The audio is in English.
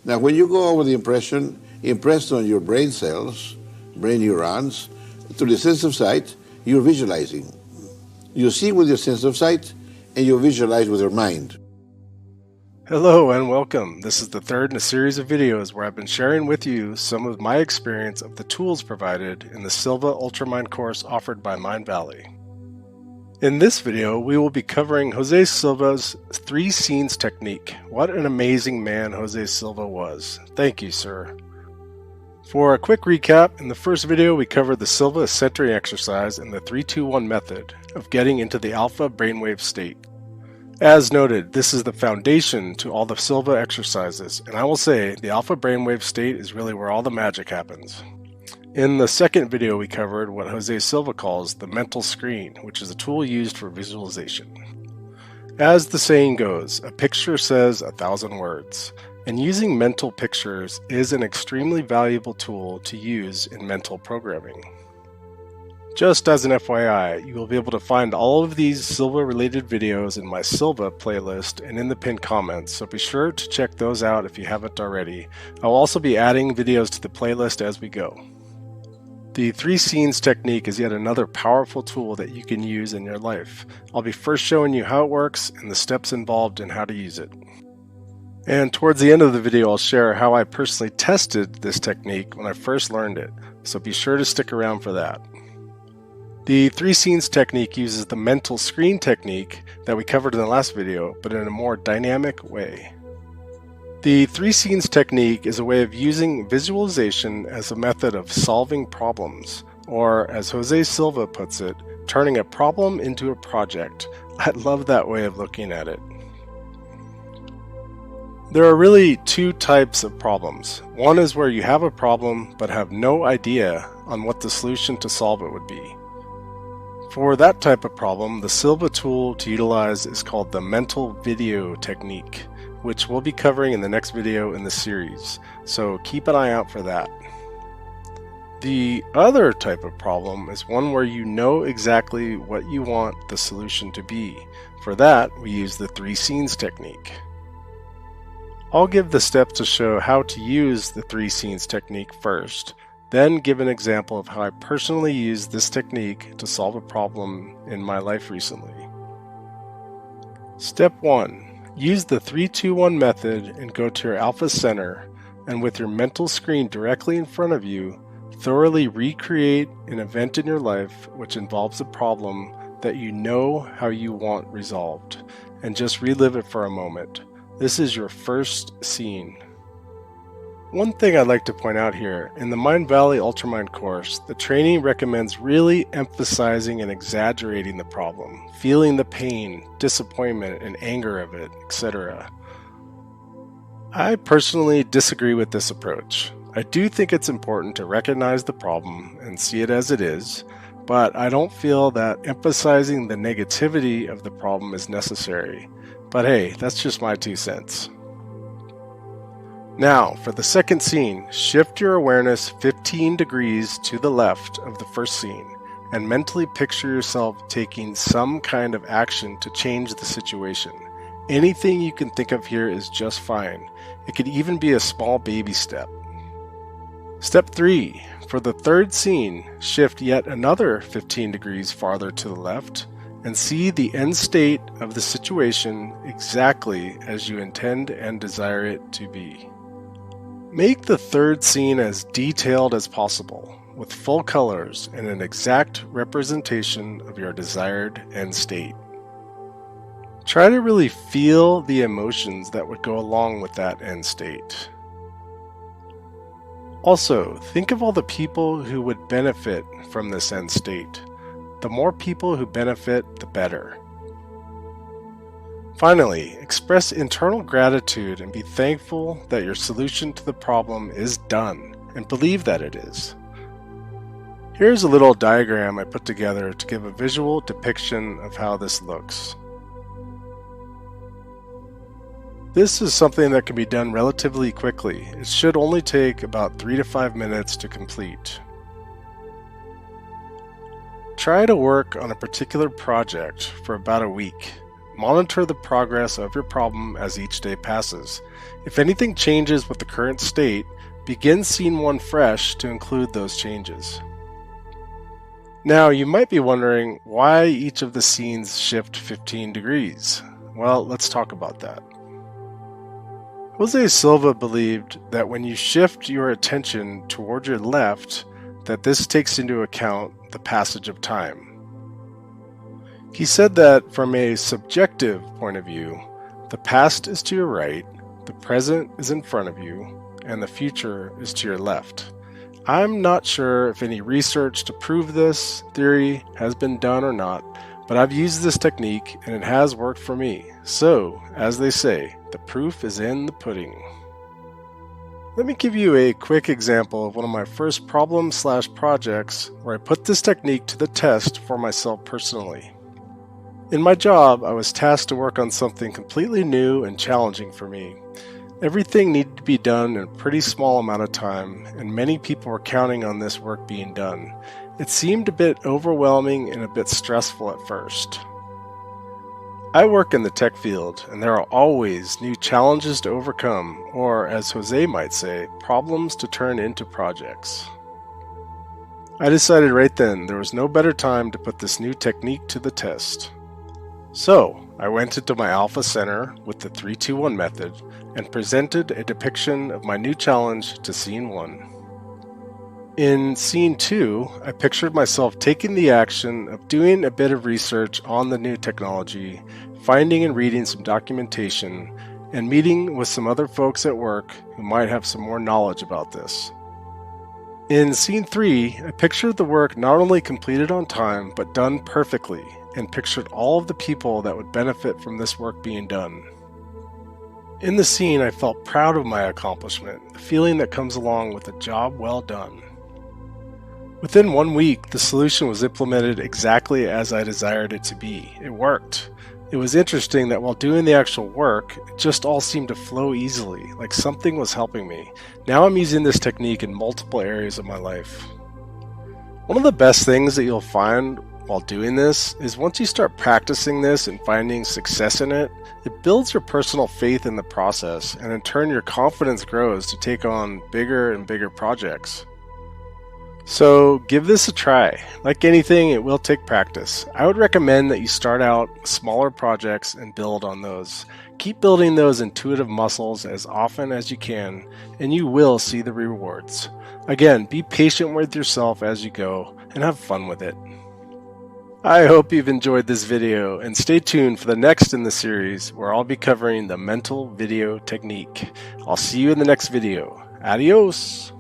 Now, when you go over the impression, impressed on your brain cells, brain neurons, to the sense of sight, you're visualizing. You see with your sense of sight, and you visualize with your mind. Hello and welcome. This is the third in a series of videos where I've been sharing with you some of my experience of the tools provided in the Silva Ultramind course offered by Mindvalley. In this video, we will be covering Jose Silva's 3 scenes technique. What an amazing man Jose Silva was. Thank you, sir. For a quick recap, in the first video we covered the Silva centering exercise and the 3-2-1 method of getting into the alpha brainwave state. As noted, this is the foundation to all the Silva exercises, and I will say the alpha brainwave state is really where all the magic happens. In the second video we covered what Jose Silva calls the mental screen, which is a tool used for visualization. As the saying goes, a picture says 1,000 words, and using mental pictures is an extremely valuable tool to use in mental programming. Just as an FYI, you will be able to find all of these Silva-related videos in my Silva playlist and in the pinned comments, so be sure to check those out if you haven't already. I'll also be adding videos to the playlist as we go. The 3 scenes technique is yet another powerful tool that you can use in your life. I'll be first showing you how it works and the steps involved in how to use it. And towards the end of the video, I'll share how I personally tested this technique when I first learned it, so be sure to stick around for that. The 3 scenes technique uses the mental screen technique that we covered in the last video, but in a more dynamic way. The 3 scenes technique is a way of using visualization as a method of solving problems, or as Jose Silva puts it, turning a problem into a project. I love that way of looking at it. There are really 2 types of problems. One is where you have a problem but have no idea on what the solution to solve it would be. For that type of problem, the Silva tool to utilize is called the mental video technique, which we'll be covering in the next video in the series, so keep an eye out for that. The other type of problem is one where you know exactly what you want the solution to be. For that, we use the 3 scenes technique. I'll give the steps to show how to use the 3 scenes technique first, then give an example of how I personally used this technique to solve a problem in my life recently. Step 1. Use the 3-2-1 method and go to your alpha center, and with your mental screen directly in front of you, thoroughly recreate an event in your life which involves a problem that you know how you want resolved, and just relive it for a moment. This is your first scene. One thing I'd like to point out here, in the Mindvalley Ultramind course, the training recommends really emphasizing and exaggerating the problem, feeling the pain, disappointment, and anger of it, etc. I personally disagree with this approach. I do think it's important to recognize the problem and see it as it is, but I don't feel that emphasizing the negativity of the problem is necessary. But hey, that's just my 2 cents. Now, for the second scene, shift your awareness 15 degrees to the left of the first scene, and mentally picture yourself taking some kind of action to change the situation. Anything you can think of here is just fine. It could even be a small baby step. Step 3. For the third scene, shift yet another 15 degrees farther to the left, and see the end state of the situation exactly as you intend and desire it to be. Make the third scene as detailed as possible, with full colors and an exact representation of your desired end state. Try to really feel the emotions that would go along with that end state. Also, think of all the people who would benefit from this end state. The more people who benefit, the better. Finally, express internal gratitude and be thankful that your solution to the problem is done, and believe that it is. Here's a little diagram I put together to give a visual depiction of how this looks. This is something that can be done relatively quickly. It should only take about 3 to 5 minutes to complete. Try to work on a particular project for about a week. Monitor the progress of your problem as each day passes. If anything changes with the current state, begin scene 1 fresh to include those changes. Now, you might be wondering why each of the scenes shift 15 degrees. Well, let's talk about that. Jose Silva believed that when you shift your attention toward your left, that this takes into account the passage of time. He said that from a subjective point of view, the past is to your right, the present is in front of you, and the future is to your left. I'm not sure if any research to prove this theory has been done or not, but I've used this technique and it has worked for me. So, as they say, the proof is in the pudding. Let me give you a quick example of one of my first problem/projects where I put this technique to the test for myself personally. In my job, I was tasked to work on something completely new and challenging for me. Everything needed to be done in a pretty small amount of time, and many people were counting on this work being done. It seemed a bit overwhelming and a bit stressful at first. I work in the tech field, and there are always new challenges to overcome, or as Jose might say, problems to turn into projects. I decided right then there was no better time to put this new technique to the test. So, I went into my Alpha Center with the 3-2-1 method and presented a depiction of my new challenge to Scene 1. In Scene 2, I pictured myself taking the action of doing a bit of research on the new technology, finding and reading some documentation, and meeting with some other folks at work who might have some more knowledge about this. In Scene 3, I pictured the work not only completed on time, but done perfectly, and pictured all of the people that would benefit from this work being done. In the scene, I felt proud of my accomplishment, the feeling that comes along with a job well done. Within 1 week, the solution was implemented exactly as I desired it to be. It worked. It was interesting that while doing the actual work, it just all seemed to flow easily, like something was helping me. Now I'm using this technique in multiple areas of my life. One of the best things that you'll find while doing this is once you start practicing this and finding success in it, it builds your personal faith in the process, and in turn your confidence grows to take on bigger and bigger projects. So give this a try. Like anything, it will take practice. I would recommend that you start out with smaller projects and build on those. Keep building those intuitive muscles as often as you can, and you will see the rewards. Again, be patient with yourself as you go, and have fun with it. I hope you've enjoyed this video, and stay tuned for the next in the series where I'll be covering the mental video technique. I'll see you in the next video. Adios!